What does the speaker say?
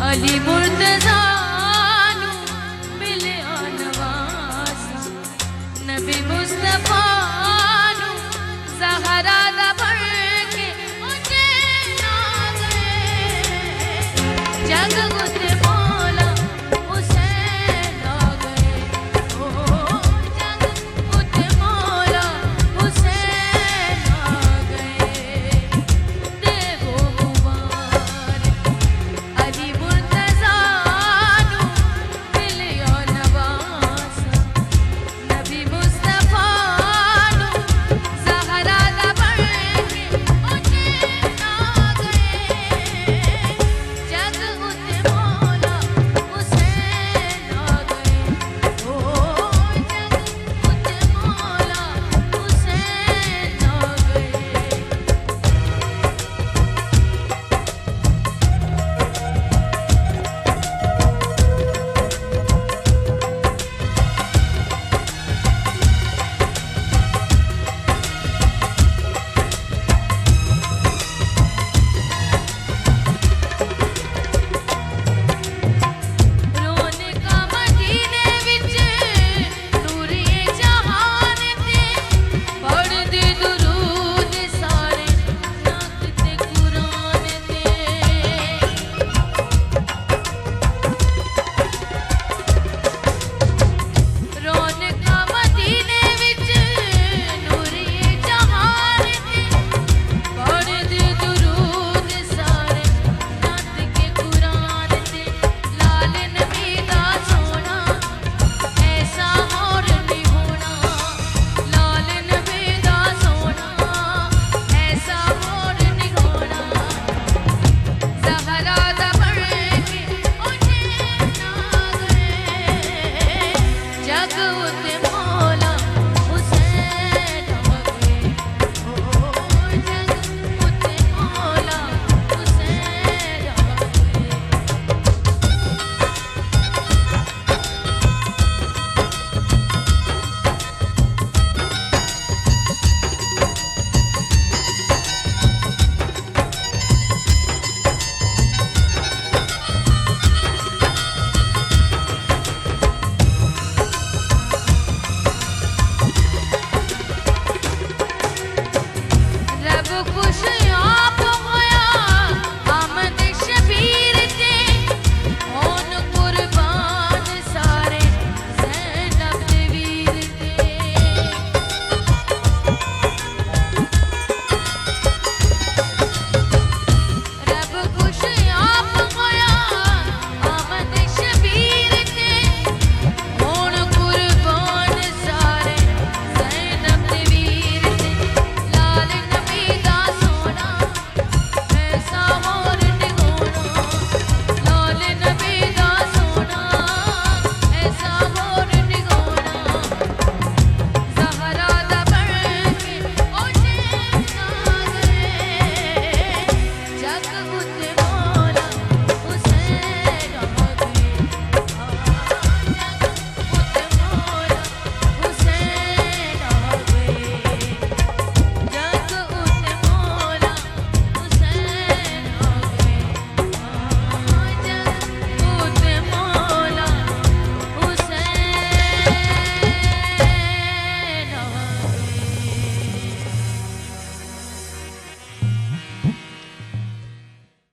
अली मुर्तज़ा नू मिलिया नवास नबी मुस्तफा नू ज़हरा दा बन के हुसैन आ गए जग उते मौला हुसैन आ गए ओ जग उते मौला हुसैन आ गए देवो मुबारक अली मुर्तज़ा नू मिलिया नवास नबी मुस्तफा नू ज़हरा दा बन के हुसैन आ गए जग उते मौला हुसैन आ गए ओ जग उते मौला हुसैन आ गए। रोने का मदीने विच नूरिए जहान ते पढ़ दे दुरूद सारे नात ते कुरान ते रोने का मदीने विच नूरिए जहान ते पढ़ दे दुरूद सारे नात के कुरान ते लाल नबी दा सोना ऐसा और नहीं होना लाल नबी दा सोना ऐसा और नहीं होना ज़हरा दा बन के हुसैन आ गए जग उते मौला हुसैन आ गए ओ जग उते मौला हुसैन आ गए। रब खुश आप होया आमद शबीर ते होन कुर्बान सारे ज़ैनब दे वीर ते रब खुश आप होया आमद शबीर ते होन कुर्बान सारे ज़ैनब दे वीर ते लाल नबी दा सोना ऐसा और नहीं होना लाल नबी दा सोना ऐसा और नहीं होना ज़हरा दा बन के हुसैन आ गए जग उते